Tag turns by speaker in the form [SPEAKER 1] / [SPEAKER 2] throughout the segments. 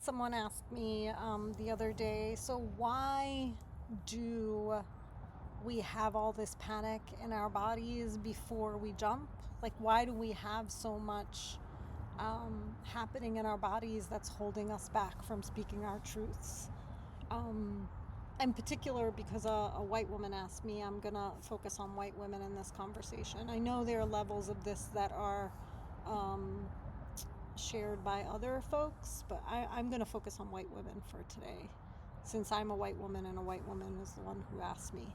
[SPEAKER 1] Someone asked me the other day, so why do we have all this panic in our bodies before we jump? Like, why do we have so much happening in our bodies that's holding us back from speaking our truths? In particular, because a white woman asked me, I'm going to focus on white women in this conversation. I know there are levels of this that are shared by other folks, but I'm going to focus on white women for today, since I'm a white woman and a white woman is the one who asked me.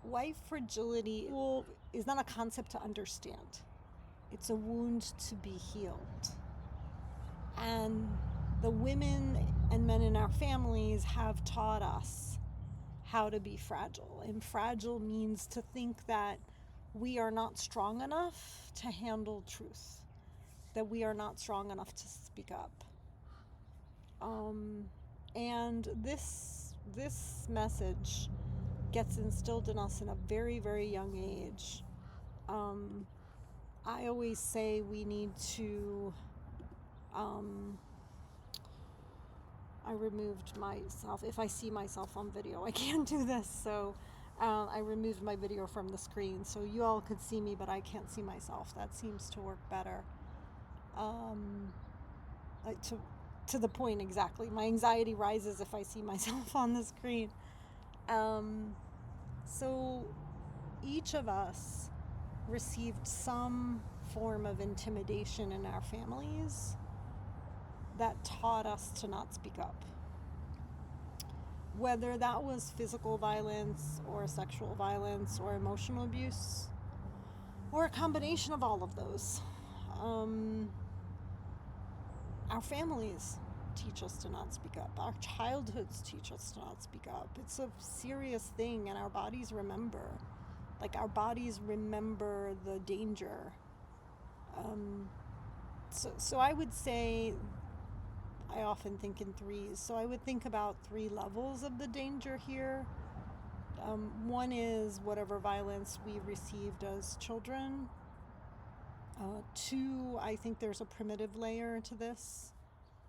[SPEAKER 1] White fragility is not a concept to understand. It's a wound to be healed. And the women and men in our families have taught us how to be fragile. And fragile means to think that we are not strong enough to handle truth, that we are not strong enough to speak up. And this message gets instilled in us in a very, very young age. I always say we need to. I removed myself. If I see myself on video, I can't do this. So I removed my video from the screen so you all could see me, but I can't see myself. That seems to work better. To the point exactly. My anxiety rises if I see myself on the screen. So each of us received some form of intimidation in our families that taught us to not speak up. Whether that was physical violence or sexual violence or emotional abuse or a combination of all of those. Our families teach us to not speak up. Our childhoods teach us to not speak up. It's a serious thing, and our bodies remember. Like, our bodies remember the danger. So I would say, I often think in threes. So I would think about three levels of the danger here. One is whatever violence we received as children. Two, I think there's a primitive layer to this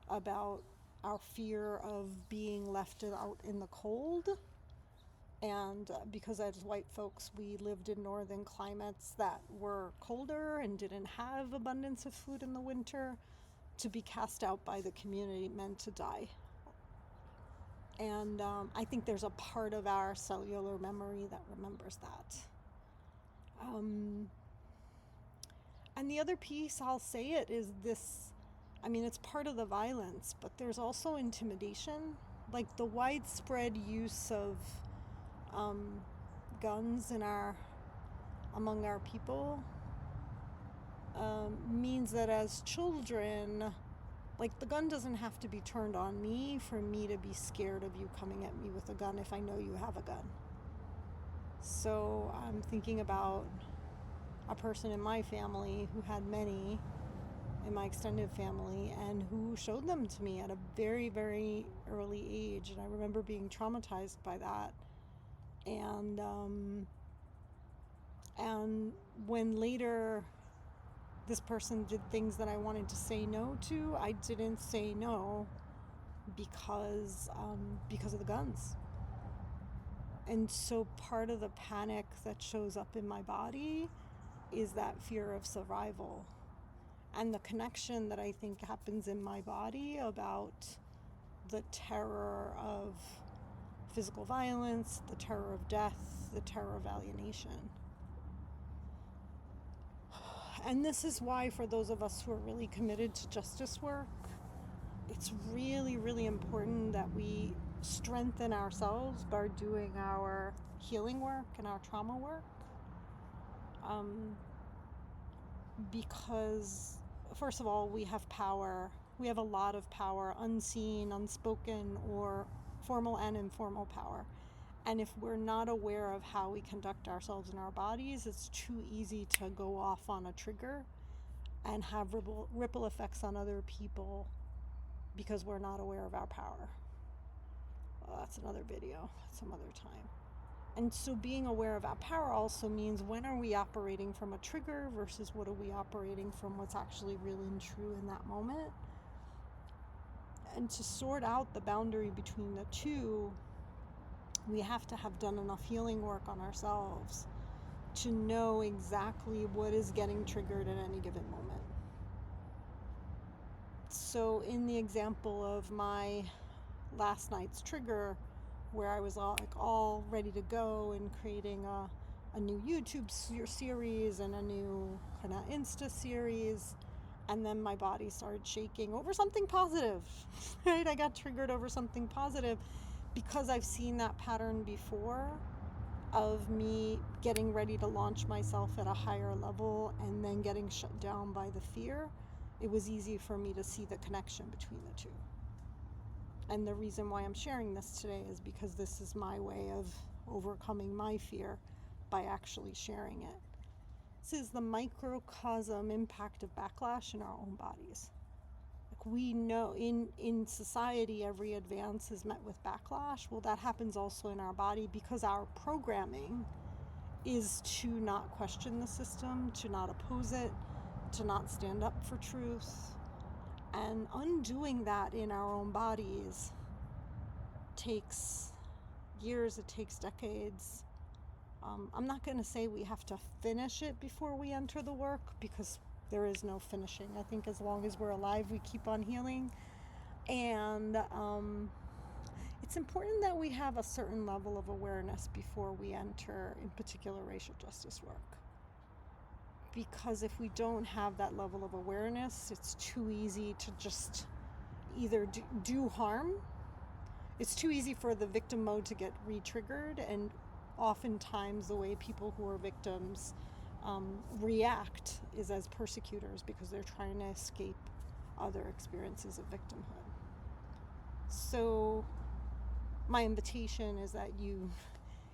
[SPEAKER 1] about our fear of being left out in the cold. And because as white folks, we lived in northern climates that were colder and didn't have abundance of food in the winter, to be cast out by the community meant to die. And I think there's a part of our cellular memory that remembers that. And the other piece, I'll say it, is this. I mean, it's part of the violence, but there's also intimidation. Like, the widespread use of guns among our people means that as children, like, the gun doesn't have to be turned on me for me to be scared of you coming at me with a gun if I know you have a gun. So I'm thinking about a person in my family who had many in my extended family and who showed them to me at a very, very early age. And I remember being traumatized by that. And when later this person did things that I wanted to say no to, I didn't say no because of the guns. And so part of the panic that shows up in my body is that fear of survival. And the connection that I think happens in my body about the terror of physical violence, the terror of death, the terror of alienation. And this is why, for those of us who are really committed to justice work, it's really, really important that we strengthen ourselves by doing our healing work and our trauma work. Because, first of all, we have power. We have a lot of power, unseen, unspoken, or formal and informal power. And if we're not aware of how we conduct ourselves in our bodies, it's too easy to go off on a trigger and have ripple effects on other people because we're not aware of our power. Well, that's another video, some other time. And so being aware of our power also means, when are we operating from a trigger versus what are we operating from what's actually real and true in that moment? And to sort out the boundary between the two, we have to have done enough healing work on ourselves to know exactly what is getting triggered at any given moment. So in the example of my last night's trigger, where I was all ready to go and creating a new YouTube series and a new kind of Insta series, and then my body started shaking over something positive, right? I got triggered over something positive because I've seen that pattern before of me getting ready to launch myself at a higher level and then getting shut down by the fear. It was easy for me to see the connection between the two. And the reason why I'm sharing this today is because this is my way of overcoming my fear by actually sharing it. This is the microcosm impact of backlash in our own bodies. Like, we know in society, every advance is met with backlash. Well, that happens also in our body because our programming is to not question the system, to not oppose it, to not stand up for truth. And undoing that in our own bodies takes years, it takes decades. I'm not going to say we have to finish it before we enter the work, because there is no finishing. I think as long as we're alive, we keep on healing. And it's important that we have a certain level of awareness before we enter, in particular, racial justice work. Because if we don't have that level of awareness, it's too easy to just either do harm. It's too easy for the victim mode to get re-triggered, and oftentimes the way people who are victims react is as persecutors, because they're trying to escape other experiences of victimhood. So my invitation is that you,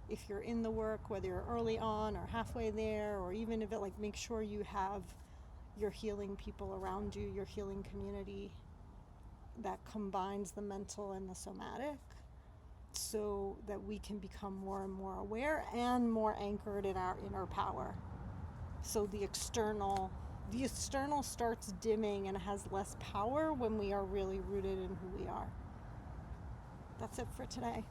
[SPEAKER 1] if you're in the work, whether you're early on or halfway there, or even if it, like, make sure you have your healing people around you, your healing community that combines the mental and the somatic, so that we can become more and more aware and more anchored in our inner power. So the external starts dimming and has less power when we are really rooted in who we are. That's it for today.